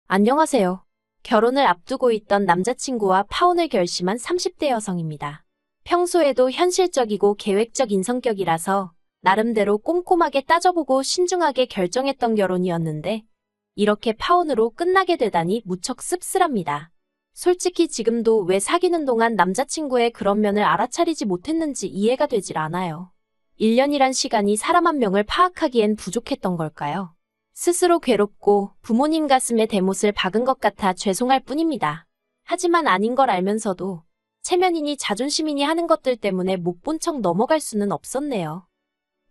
안녕하세요. 결혼을 앞두고 있던 남자친구와 파혼을 결심한 30대 여성입니다. 평소에도 현실적이고 계획적인 성격이라서 나름대로 꼼꼼하게 따져보고 신중하게 결정했던 결혼이었는데 이렇게 파혼으로 끝나게 되다니 무척 씁쓸합니다. 솔직히 지금도 왜 사귀는 동안 남자친구의 그런 면을 알아차리지 못했는지 이해가 되질 않아요. 1년이란 시간이 사람 한 명을 파악하기엔 부족했던 걸까요? 스스로 괴롭고 부모님 가슴에 대못을 박은 것 같아 죄송할 뿐입니다. 하지만 아닌 걸 알면서도 체면이니 자존심이니 하는 것들 때문에 못 본 척 넘어갈 수는 없었네요.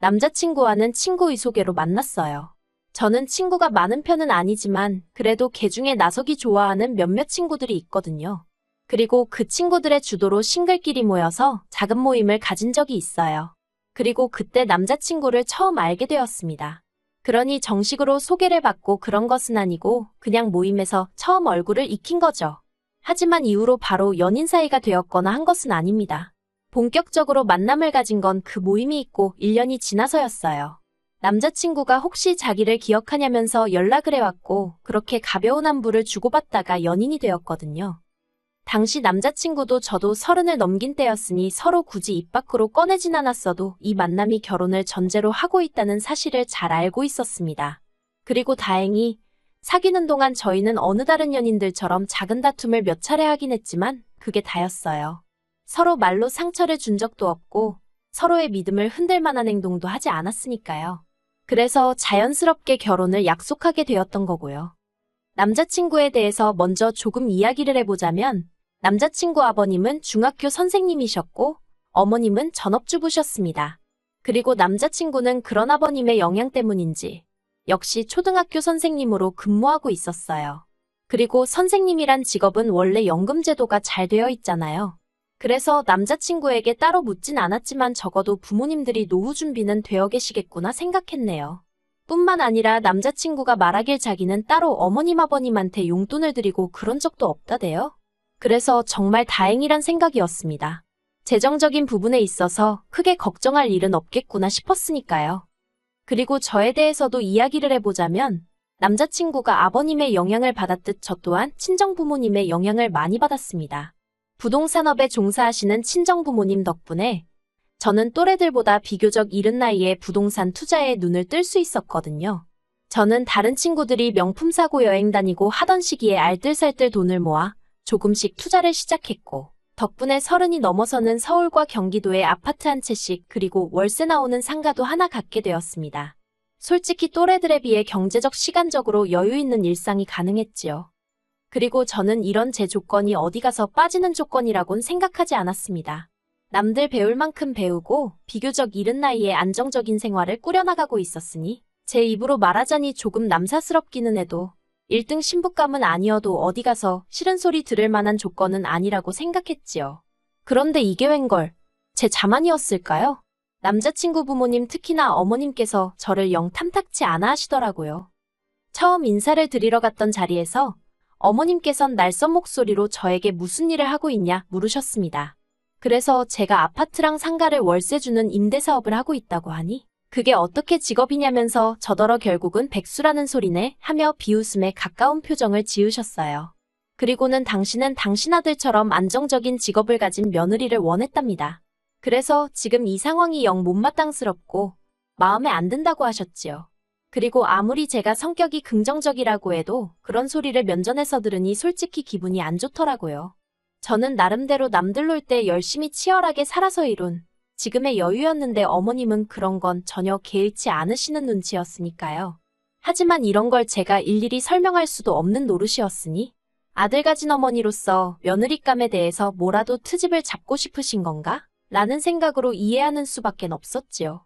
남자친구와는 친구의 소개로 만났어요. 저는 친구가 많은 편은 아니지만 그래도 걔중에 나서기 좋아하는 몇몇 친구들이 있거든요. 그리고 그 친구들의 주도로 싱글끼리 모여서 작은 모임을 가진 적이 있어요. 그리고 그때 남자친구를 처음 알게 되었습니다. 그러니 정식으로 소개를 받고 그런 것은 아니고 그냥 모임에서 처음 얼굴을 익힌 거죠. 하지만 이후로 바로 연인 사이가 되었거나 한 것은 아닙니다. 본격적으로 만남을 가진 건 그 모임이 있고 1년이 지나서였어요. 남자친구가 혹시 자기를 기억하냐면서 연락을 해왔고 그렇게 가벼운 안부를 주고받다가 연인이 되었거든요. 당시 남자친구도 저도 30을 넘긴 때였으니 서로 굳이 입 밖으로 꺼내진 않았어도 이 만남이 결혼을 전제로 하고 있다는 사실을 잘 알고 있었습니다. 그리고 다행히 사귀는 동안 저희는 어느 다른 연인들처럼 작은 다툼을 몇 차례 하긴 했지만 그게 다였어요. 서로 말로 상처를 준 적도 없고 서로의 믿음을 흔들 만한 행동도 하지 않았으니까요. 그래서 자연스럽게 결혼을 약속하게 되었던 거고요. 남자친구에 대해서 먼저 조금 이야기를 해보자면 남자친구 아버님은 중학교 선생님이셨고 어머님은 전업주부셨습니다. 그리고 남자친구는 그런 아버님의 영향 때문인지 역시 초등학교 선생님으로 근무하고 있었어요. 그리고 선생님이란 직업은 원래 연금제도가 잘 되어 있잖아요. 그래서 남자친구에게 따로 묻진 않았지만 적어도 부모님들이 노후 준비는 되어 계시겠구나 생각했네요. 뿐만 아니라 남자친구가 말하길 자기는 따로 어머님 아버님한테 용돈을 드리고 그런 적도 없다대요. 그래서 정말 다행이란 생각이었습니다. 재정적인 부분에 있어서 크게 걱정할 일은 없겠구나 싶었으니까요. 그리고 저에 대해서도 이야기를 해보자면 남자친구가 아버님의 영향을 받았듯 저 또한 친정부모님의 영향을 많이 받았습니다. 부동산업에 종사하시는 친정부모님 덕분에 저는 또래들보다 비교적 이른 나이에 부동산 투자에 눈을 뜰 수 있었거든요. 저는 다른 친구들이 명품 사고 여행 다니고 하던 시기에 알뜰살뜰 돈을 모아 조금씩 투자를 시작했고 덕분에 30이 넘어서는 서울과 경기도에 아파트 한 채씩 그리고 월세 나오는 상가도 하나 갖게 되었습니다. 솔직히 또래들에 비해 경제적 시간적으로 여유 있는 일상이 가능했지요. 그리고 저는 이런 제 조건이 어디 가서 빠지는 조건이라곤 생각하지 않았습니다. 남들 배울 만큼 배우고 비교적 이른 나이에 안정적인 생활을 꾸려나가고 있었으니 제 입으로 말하자니 조금 남사스럽기는 해도 1등 신부감은 아니어도 어디 가서 싫은 소리 들을 만한 조건은 아니라고 생각했지요. 그런데 이게 웬걸, 제 자만이었을까요? 남자친구 부모님 특히나 어머님께서 저를 영 탐탁치 않아 하시더라고요. 처음 인사를 드리러 갔던 자리에서 어머님께선 날선 목소리로 저에게 무슨 일을 하고 있냐 물으셨습니다. 그래서 제가 아파트랑 상가를 월세 주는 임대사업을 하고 있다고 하니 그게 어떻게 직업이냐면서 저더러 결국은 백수라는 소리네 하며 비웃음에 가까운 표정을 지으셨어요. 그리고는 당신은 당신 아들처럼 안정적인 직업을 가진 며느리를 원했답니다. 그래서 지금 이 상황이 영 못마땅스럽고 마음에 안 든다고 하셨지요. 그리고 아무리 제가 성격이 긍정적이라고 해도 그런 소리를 면전에서 들으니 솔직히 기분이 안 좋더라고요. 저는 나름대로 남들 놀 때 열심히 치열하게 살아서 이룬 지금의 여유였는데 어머님은 그런 건 전혀 개의치 않으시는 눈치였으니까요. 하지만 이런 걸 제가 일일이 설명할 수도 없는 노릇이었으니 아들 가진 어머니로서 며느리감에 대해서 뭐라도 트집을 잡고 싶으신 건가? 라는 생각으로 이해하는 수밖엔 없었지요.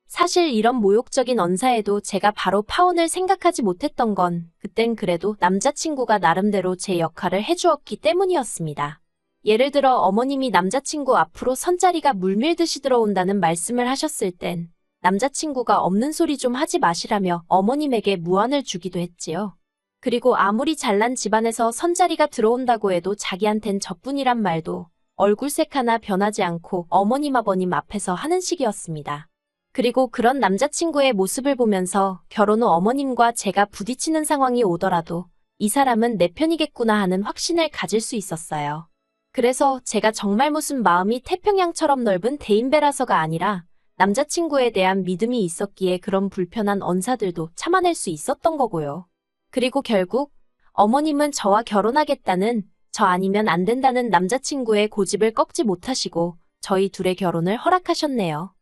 사실 이런 모욕적인 언사에도 제가 바로 파혼을 생각하지 못했던 건 그땐 그래도 남자친구가 나름대로 제 역할을 해주었기 때문이었습니다. 예를 들어 어머님이 남자친구 앞으로 선자리가 물밀듯이 들어온다는 말씀을 하셨을 땐 남자친구가 없는 소리 좀 하지 마시라며 어머님에게 무안을 주기도 했지요. 그리고 아무리 잘난 집안에서 선자리가 들어온다고 해도 자기한텐 저뿐이란 말도 얼굴색 하나 변하지 않고 어머님 아버님 앞에서 하는 식이었습니다. 그리고 그런 남자친구의 모습을 보면서 결혼 후 어머님과 제가 부딪히는 상황이 오더라도 이 사람은 내 편이겠구나 하는 확신을 가질 수 있었어요. 그래서 제가 정말 무슨 마음이 태평양처럼 넓은 대인배라서가 아니라 남자친구에 대한 믿음이 있었기에 그런 불편한 언사들도 참아낼 수 있었던 거고요. 그리고 결국 어머님은 저와 결혼하겠다는, 저 아니면 안 된다는 남자친구의 고집을 꺾지 못하시고 저희 둘의 결혼을 허락하셨네요.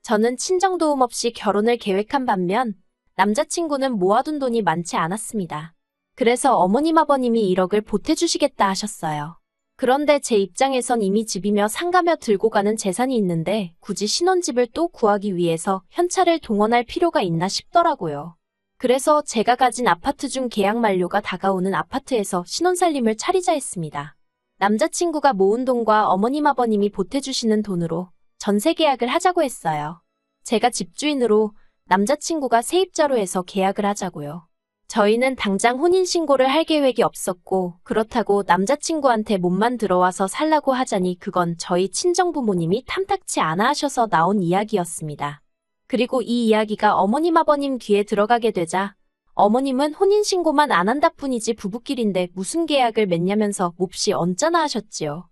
저는 친정도움 없이 결혼을 계획한 반면 남자친구는 모아둔 돈이 많지 않았습니다. 그래서 어머님 아버님이 1억을 보태주시겠다 하셨어요. 그런데 제 입장에선 이미 집이며 상가며 들고 가는 재산이 있는데 굳이 신혼집을 또 구하기 위해서 현찰을 동원할 필요가 있나 싶더라고요. 그래서 제가 가진 아파트 중 계약 만료가 다가오는 아파트에서 신혼살림을 차리자 했습니다. 남자친구가 모은 돈과 어머님 아버님이 보태주시는 돈으로 전세 계약을 하자고 했어요. 제가 집주인으로 남자친구가 세입자로 해서 계약을 하자고요. 저희는 당장 혼인신고를 할 계획이 없었고 그렇다고 남자친구한테 몸만 들어와서 살라고 하자니 그건 저희 친정부모님이 탐탁치 않아 하셔서 나온 이야기였습니다. 그리고 이 이야기가 어머님 아버님 귀에 들어가게 되자 어머님은 혼인신고만 안 한다 뿐이지 부부끼리인데 무슨 계약을 맺냐면서 몹시 언짢아 하셨지요.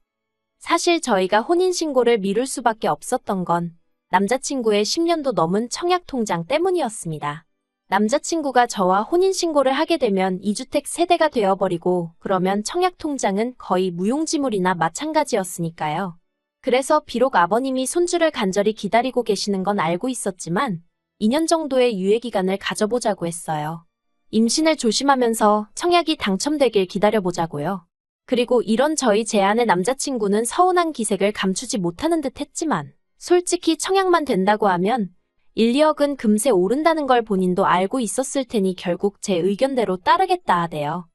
사실 저희가 혼인신고를 미룰 수밖에 없었던 건 남자친구의 10년도 넘은 청약통장 때문이었습니다. 남자친구가 저와 혼인신고를 하게 되면 2주택 세대가 되어버리고 그러면 청약통장은 거의 무용지물이나 마찬가지였으니까요. 그래서 비록 아버님이 손주를 간절히 기다리고 계시는 건 알고 있었지만 2년 정도의 유예기간을 가져보자고 했어요. 임신을 조심하면서 청약이 당첨되길 기다려보자고요. 그리고 이런 저희 제안에 남자친구는 서운한 기색을 감추지 못하는 듯 했지만 솔직히 청약만 된다고 하면 1, 2억은 금세 오른다는 걸 본인도 알고 있었을 테니 결국 제 의견대로 따르겠다 하대요.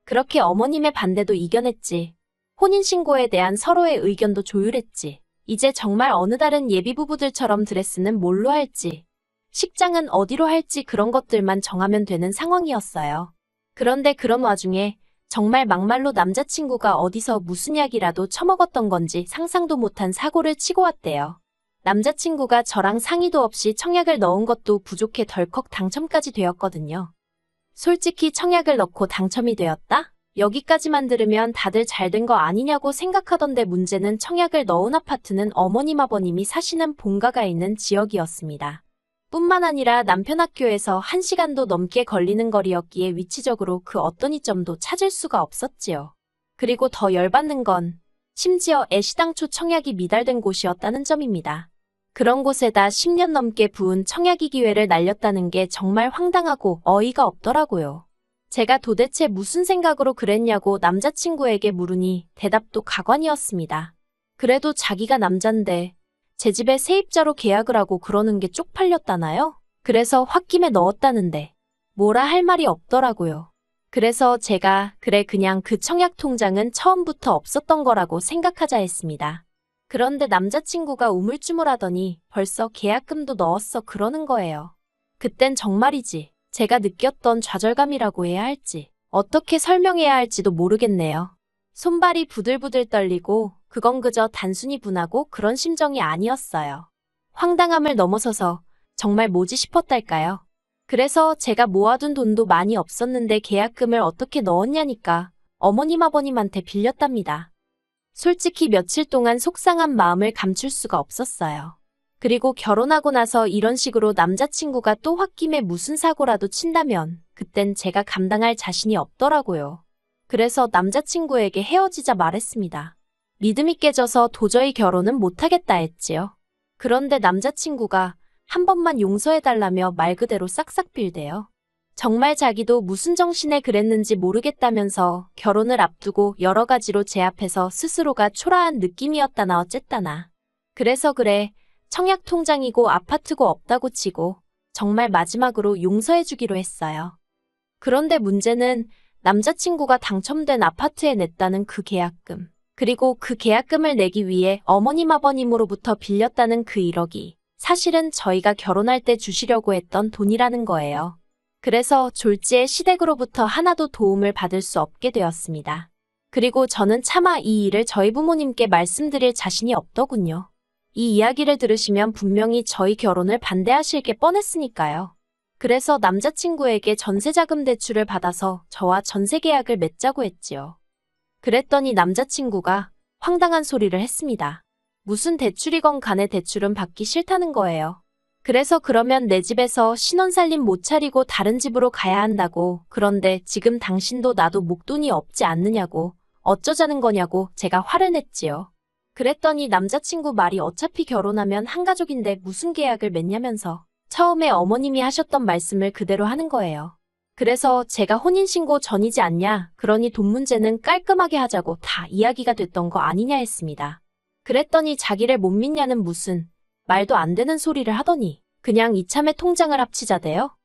그렇게 어머님의 반대도 이겨냈지. 혼인신고에 대한 서로의 의견도 조율했지. 이제 정말 어느 다른 예비부부들처럼 드레스는 뭘로 할지, 식장은 어디로 할지 그런 것들만 정하면 되는 상황이었어요. 그런데 그런 와중에 정말 막말로 남자친구가 어디서 무슨 약이라도 처먹었던 건지 상상도 못한 사고를 치고 왔대요. 남자친구가 저랑 상의도 없이 청약을 넣은 것도 부족해 덜컥 당첨까지 되었거든요. 솔직히 청약을 넣고 당첨이 되었다? 여기까지만 들으면 다들 잘된 거 아니냐고 생각하던데 문제는 청약을 넣은 아파트는 어머님 아버님이 사시는 본가가 있는 지역이었습니다. 뿐만 아니라 남편 학교에서 1시간도 넘게 걸리는 거리였기에 위치적으로 그 어떤 이점도 찾을 수가 없었지요. 그리고 더 열받는 건 심지어 애시당초 청약이 미달된 곳이었다는 점입니다. 그런 곳에다 10년 넘게 부은 청약이 기회를 날렸다는 게 정말 황당하고 어이가 없더라고요. 제가 도대체 무슨 생각으로 그랬냐고 남자친구에게 물으니 대답도 가관이었습니다. 그래도 자기가 남잔데 제 집에 세입자로 계약을 하고 그러는 게 쪽팔렸다나요? 그래서 홧김에 넣었다는데 뭐라 할 말이 없더라고요. 그래서 제가 그냥 그 청약 통장은 처음부터 없었던 거라고 생각하자 했습니다. 그런데 남자친구가 우물쭈물하더니 벌써 계약금도 넣었어 그러는 거예요. 그땐 정말이지 제가 느꼈던 좌절감이라고 해야 할지 어떻게 설명해야 할지도 모르겠네요. 손발이 부들부들 떨리고 그건 그저 단순히 분하고 그런 심정이 아니었어요. 황당함을 넘어서서 정말 뭐지 싶었달까요? 그래서 제가 모아둔 돈도 많이 없었는데 계약금을 어떻게 넣었냐니까 어머님 아버님한테 빌렸답니다. 솔직히 며칠 동안 속상한 마음을 감출 수가 없었어요. 그리고 결혼하고 나서 이런 식으로 남자친구가 또 홧김에 무슨 사고라도 친다면 그땐 제가 감당할 자신이 없더라고요. 그래서 남자친구에게 헤어지자 말했습니다. 믿음이 깨져서 도저히 결혼은 못하겠다 했지요. 그런데 남자친구가 한 번만 용서해달라며 말 그대로 싹싹 빌대요. 정말 자기도 무슨 정신에 그랬는지 모르겠다면서 결혼을 앞두고 여러 가지로 제 앞에서 스스로가 초라한 느낌이었다나 어쨌다나. 그래서 그래, 청약 통장이고 아파트고 없다고 치고 정말 마지막으로 용서해주기로 했어요. 그런데 문제는 남자친구가 당첨된 아파트에 냈다는 그 계약금. 그리고 그 계약금을 내기 위해 어머님 아버님으로부터 빌렸다는 그 1억이 사실은 저희가 결혼할 때 주시려고 했던 돈이라는 거예요. 그래서 졸지의 시댁으로부터 하나도 도움을 받을 수 없게 되었습니다. 그리고 저는 차마 이 일을 저희 부모님께 말씀드릴 자신이 없더군요. 이 이야기를 들으시면 분명히 저희 결혼을 반대하실 게 뻔했으니까요. 그래서 남자친구에게 전세자금 대출을 받아서 저와 전세 계약을 맺자고 했지요. 그랬더니 남자친구가 황당한 소리를 했습니다. 무슨 대출이건 간에 대출은 받기 싫다는 거예요. 그래서 그러면 내 집에서 신혼살림 못 차리고 다른 집으로 가야 한다고. 그런데 지금 당신도 나도 목돈이 없지 않느냐고. 어쩌자는 거냐고 제가 화를 냈지요. 그랬더니 남자친구 말이 어차피 결혼하면 한 가족인데 무슨 계약을 맺냐면서 처음에 어머님이 하셨던 말씀을 그대로 하는 거예요. 그래서 제가 혼인신고 전이지 않냐, 그러니 돈 문제는 깔끔하게 하자고 다 이야기가 됐던 거 아니냐 했습니다. 그랬더니 자기를 못 믿냐는 무슨 말도 안 되는 소리를 하더니 그냥 이참에 통장을 합치자대요.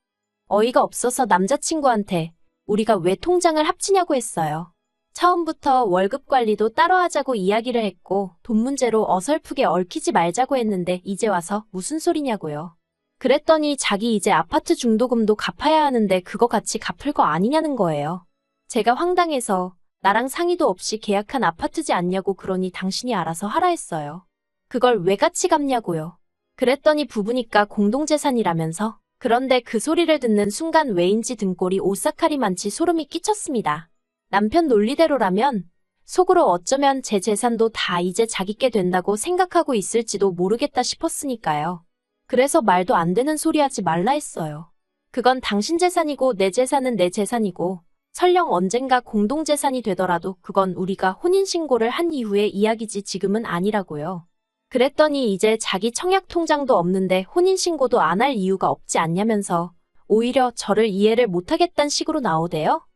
어이가 없어서 남자친구한테 우리가 왜 통장을 합치냐고 했어요. 처음부터 월급 관리도 따로 하자고 이야기를 했고 돈 문제로 어설프게 얽히지 말자고 했는데 이제 와서 무슨 소리냐고요. 그랬더니 자기 이제 아파트 중도금도 갚아야 하는데 그거 같이 갚을 거 아니냐는 거예요. 제가 황당해서 나랑 상의도 없이 계약한 아파트지 않냐고 그러니 당신이 알아서 하라 했어요. 그걸 왜 같이 갚냐고요. 그랬더니 부부니까 공동재산이라면서. 그런데 그 소리를 듣는 순간 왜인지 등골이 오싹하리만치 소름이 끼쳤습니다. 남편 논리대로라면 속으로 어쩌면 제 재산도 다 이제 자기께 된다고 생각하고 있을지도 모르겠다 싶었으니까요. 그래서 말도 안 되는 소리 하지 말라 했어요. 그건 당신 재산이고 내 재산은 내 재산이고 설령 언젠가 공동재산이 되더라도 그건 우리가 혼인신고를 한 이후의 이야기지 지금은 아니라고요. 그랬더니 이제 자기 청약통장도 없는데 혼인신고도 안 할 이유가 없지 않냐면서 오히려 저를 이해를 못하겠다는 식으로 나오대요.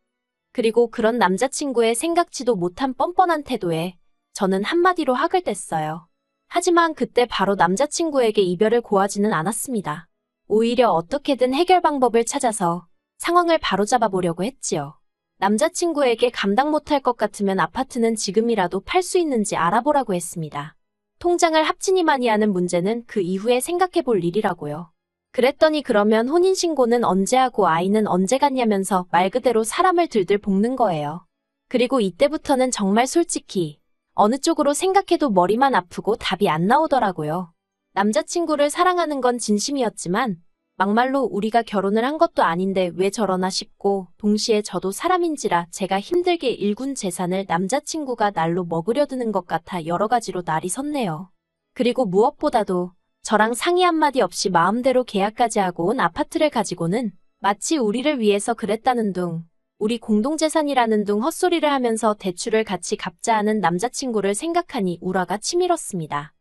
그리고 그런 남자친구의 생각지도 못한 뻔뻔한 태도에 저는 한마디로 학을 뗐어요. 하지만 그때 바로 남자친구에게 이별을 고하지는 않았습니다. 오히려 어떻게든 해결 방법을 찾아서 상황을 바로잡아 보려고 했지요. 남자친구에게 감당 못할 것 같으면 아파트는 지금이라도 팔 수 있는지 알아보라고 했습니다. 통장을 합치니만이 하는 문제는 그 이후에 생각해 볼 일이라고요. 그랬더니 그러면 혼인신고는 언제 하고 아이는 언제 갖냐면서 말 그대로 사람을 들들 볶는 거예요. 그리고 이때부터는 정말 솔직히 어느 쪽으로 생각해도 머리만 아프고 답이 안 나오더라고요. 남자친구를 사랑하는 건 진심이었지만 막말로 우리가 결혼을 한 것도 아닌데 왜 저러나 싶고 동시에 저도 사람인지라 제가 힘들게 일군 재산을 남자친구가 날로 먹으려 드는 것 같아 여러 가지로 날이 섰네요. 그리고 무엇보다도 저랑 상의 한마디 없이 마음대로 계약까지 하고 온 아파트를 가지고는 마치 우리를 위해서 그랬다는 둥, 우리 공동재산이라는 둥 헛소리를 하면서 대출을 같이 갚자 하는 남자친구를 생각하니 우라가 치밀었습니다.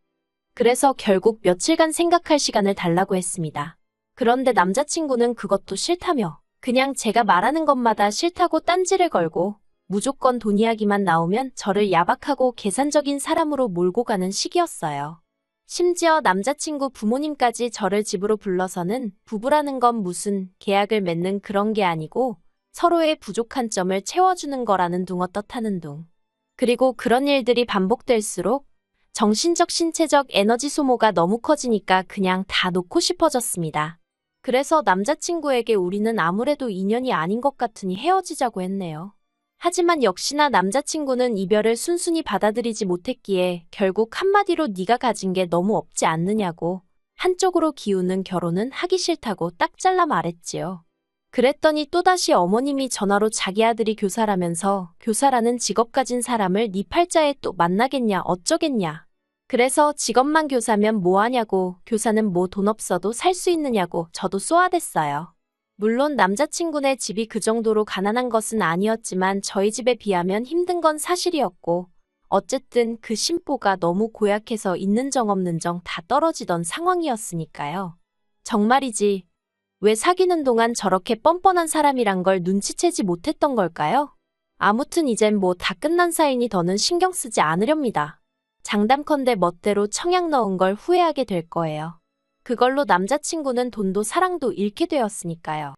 그래서 결국 며칠간 생각할 시간을 달라고 했습니다. 그런데 남자친구는 그것도 싫다며 그냥 제가 말하는 것마다 싫다고 딴지를 걸고 무조건 돈 이야기만 나오면 저를 야박하고 계산적인 사람으로 몰고 가는 식이었어요. 심지어 남자친구 부모님까지 저를 집으로 불러서는 부부라는 건 무슨 계약을 맺는 그런 게 아니고 서로의 부족한 점을 채워주는 거라는 둥 어떻다는 둥. 그리고 그런 일들이 반복될수록 정신적 신체적 에너지 소모가 너무 커지니까 그냥 다 놓고 싶어졌습니다. 그래서 남자친구에게 우리는 아무래도 인연이 아닌 것 같으니 헤어지자고 했네요. 하지만 역시나 남자친구는 이별을 순순히 받아들이지 못했기에 결국 한마디로 네가 가진 게 너무 없지 않느냐고 한쪽으로 기우는 결혼은 하기 싫다고 딱 잘라 말했지요. 그랬더니 또다시 어머님이 전화로 자기 아들이 교사라면서 교사라는 직업 가진 사람을 네 팔자에 또 만나겠냐 어쩌겠냐. 그래서 직업만 교사면 뭐하냐고 교사는 뭐 돈 없어도 살 수 있느냐고 저도 쏘아댔어요. 물론 남자친구네 집이 그 정도로 가난한 것은 아니었지만 저희 집에 비하면 힘든 건 사실이었고 어쨌든 그 심보가 너무 고약해서 있는 정 없는 정 다 떨어지던 상황이었으니까요. 정말이지 왜 사귀는 동안 저렇게 뻔뻔한 사람이란 걸 눈치채지 못했던 걸까요? 아무튼 이젠 뭐 다 끝난 사이니 더는 신경 쓰지 않으렵니다. 장담컨대 멋대로 청약 넣은 걸 후회하게 될 거예요. 그걸로 남자친구는 돈도 사랑도 잃게 되었으니까요.